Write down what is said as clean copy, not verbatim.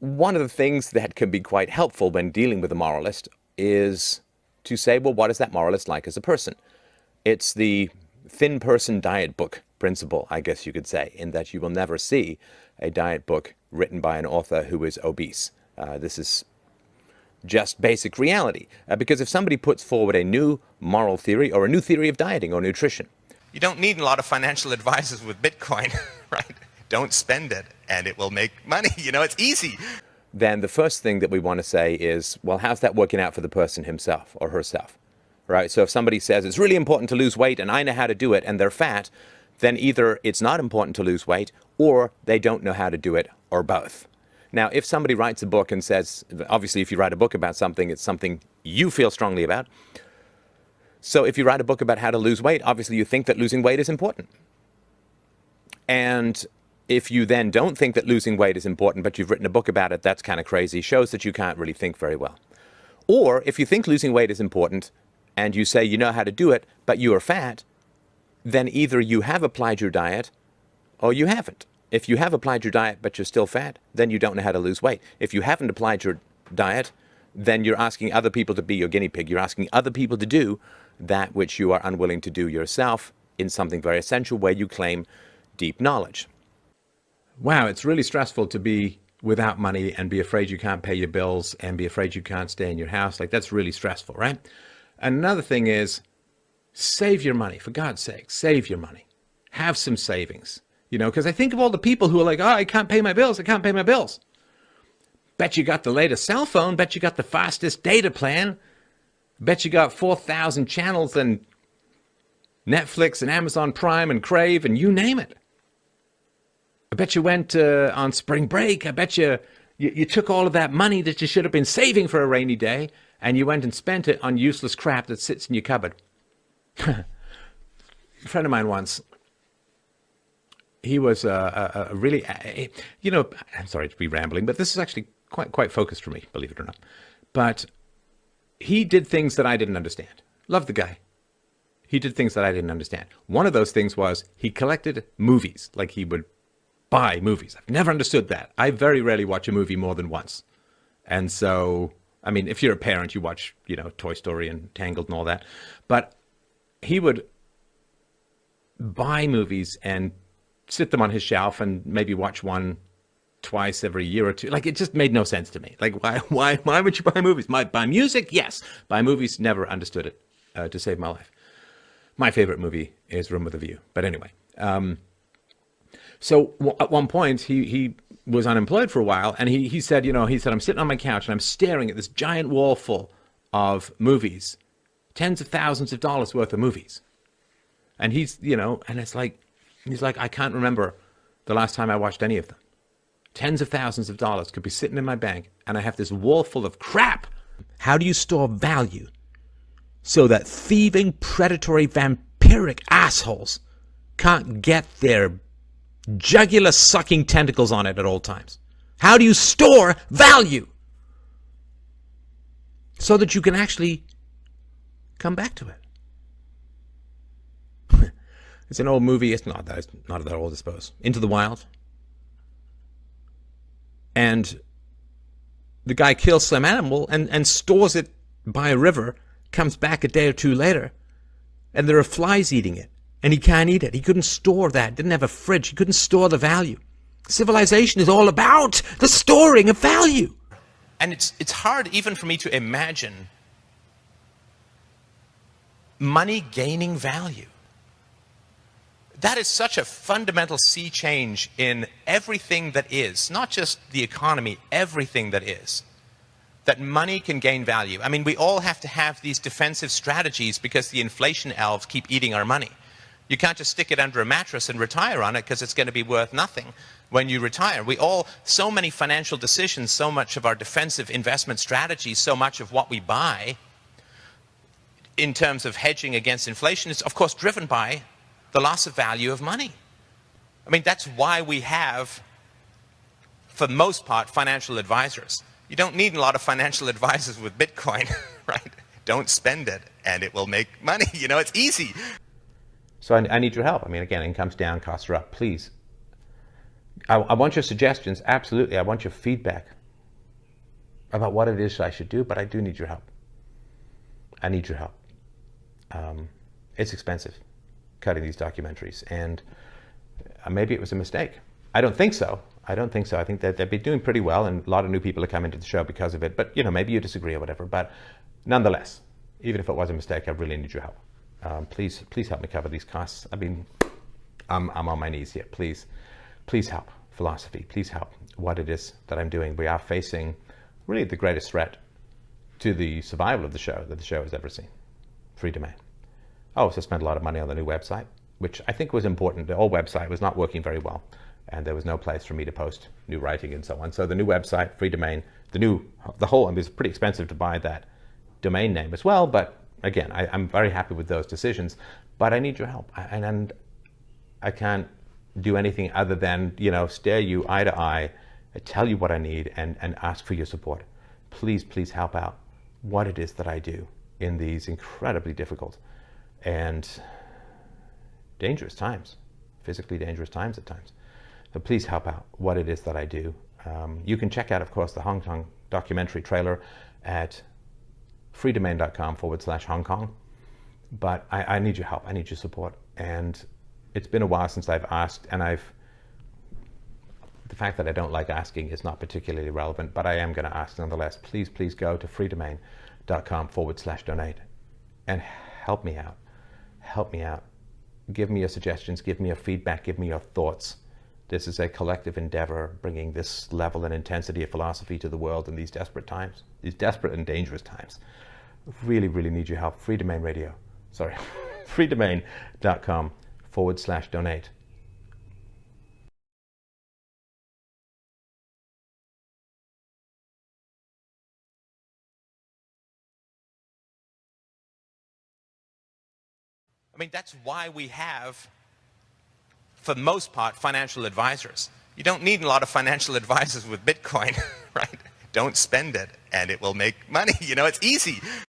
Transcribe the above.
one of the things that can be quite helpful when dealing with a moralist is to say, well, what is that moralist like as a person? It's the thin person diet book principle, I guess you could say, in that you will never see a diet book written by an author who is obese. This is just basic reality. Because if somebody puts forward a new moral theory or a new theory of dieting or nutrition, you don't need a lot of financial advisors with Bitcoin, right? Don't spend it and it will make money. It's easy. Then the first thing that we want to say is, well, how's that working out for the person himself or herself, right? So if somebody says it's really important to lose weight and I know how to do it and they're fat, then either it's not important to lose weight or they don't know how to do it, or both. Now, if somebody writes a book and says, obviously if you write a book about something, it's something you feel strongly about. So if you write a book about how to lose weight, obviously you think that losing weight is important. And if you then don't think that losing weight is important, but you've written a book about it, that's kind of crazy, shows that you can't really think very well. Or if you think losing weight is important and you say you know how to do it, but you are fat, then either you have applied your diet or you haven't. If you have applied your diet but you're still fat, then you don't know how to lose weight. If you haven't applied your diet, then you're asking other people to be your guinea pig. You're asking other people to do that which you are unwilling to do yourself in something very essential where you claim deep knowledge. Wow, it's really stressful to be without money and be afraid you can't pay your bills and be afraid you can't stay in your house. Like, that's really stressful, right? And another thing is, save your money. For God's sake, save your money. Have some savings. Because I think of all the people who are like, oh, I can't pay my bills. I can't pay my bills. Bet you got the latest cell phone. Bet you got the fastest data plan. Bet you got 4,000 channels and Netflix and Amazon Prime and Crave and you name it. I bet you went on spring break. I bet you took all of that money that you should have been saving for a rainy day and you went and spent it on useless crap that sits in your cupboard. A friend of mine once, he was a really, I'm sorry to be rambling, but this is actually quite focused for me, believe it or not. But he did things that I didn't understand. Love the guy. He did things that I didn't understand. One of those things was he collected movies, like he would buy movies. I've never understood that. I very rarely watch a movie more than once. And so, I mean, if you're a parent, you watch, Toy Story and Tangled and all that. But he would buy movies and sit them on his shelf and maybe watch one twice every year or two. Like, it just made no sense to me. Like, why would you buy movies? Buy music? Yes. Buy movies? Never understood it to save my life. My favorite movie is Room with a View. But anyway, so at one point he was unemployed for a while, and he said, I'm sitting on my couch and I'm staring at this giant wall full of movies, tens of thousands of dollars worth of movies. And he's like, I can't remember the last time I watched any of them. Tens of thousands of dollars could be sitting in my bank, and I have this wall full of crap. How do you store value so that thieving, predatory, vampiric assholes can't get their jugular-sucking tentacles on it at all times? How do you store value so that you can actually come back to it? It's an old movie. It's not that old, I suppose. Into the Wild. And the guy kills some animal and stores it by a river, comes back a day or two later, and there are flies eating it. And he can't eat it. He couldn't store that. Didn't have a fridge. He couldn't store the value. Civilization is all about the storing of value. And it's hard even for me to imagine money gaining value. That is such a fundamental sea change in everything that is, not just the economy, everything that is, that money can gain value. I mean, we all have to have these defensive strategies because the inflation elves keep eating our money. You can't just stick it under a mattress and retire on it because it's going to be worth nothing when you retire. So many financial decisions, so much of our defensive investment strategies, so much of what we buy in terms of hedging against inflation is, of course, driven by the loss of value of money. I mean, that's why we have, for the most part, financial advisors. You don't need a lot of financial advisors with Bitcoin, right? Don't spend it and it will make money. It's easy. So I need your help. I mean, again, income's down, costs are up. Please. I want your suggestions. Absolutely. I want your feedback. about what it is I should do, but I do need your help. I need your help. It's expensive cutting these documentaries, and maybe it was a mistake. I don't think so. I think that they've been doing pretty well, and a lot of new people are coming to the show because of it. But maybe you disagree or whatever. But nonetheless, even if it was a mistake, I really need your help. Please help me cover these costs. I mean, I'm on my knees here. Please help philosophy. Please help what it is that I'm doing. We are facing really the greatest threat to the survival of the show that the show has ever seen. Free domain. I also spent a lot of money on the new website, which I think was important. The old website was not working very well, and there was no place for me to post new writing and so on. So the new website, free domain, the whole, I mean, it's pretty expensive to buy that domain name as well, but again, I'm very happy with those decisions, but I need your help. And I can't do anything other than, stare you eye to eye, tell you what I need, and ask for your support. Please help out what it is that I do in these incredibly difficult and dangerous times, physically dangerous times at times. So please help out what it is that I do. You can check out, of course, the Hong Kong documentary trailer at freedomain.com/Hong Kong. But I need your help. I need your support. And it's been a while since I've asked, and the fact that I don't like asking is not particularly relevant, but I am going to ask nonetheless. Please go to freedomain.com/donate and help me out. Help me out. Give me your suggestions, give me your feedback, give me your thoughts. This is a collective endeavor, bringing this level and intensity of philosophy to the world in these desperate times, these desperate and dangerous times. Really need your help. freedomain.com/donate. I mean, that's why we have, for the most part, financial advisors. You don't need a lot of financial advisors with Bitcoin, right? Don't spend it, and it will make money. It's easy.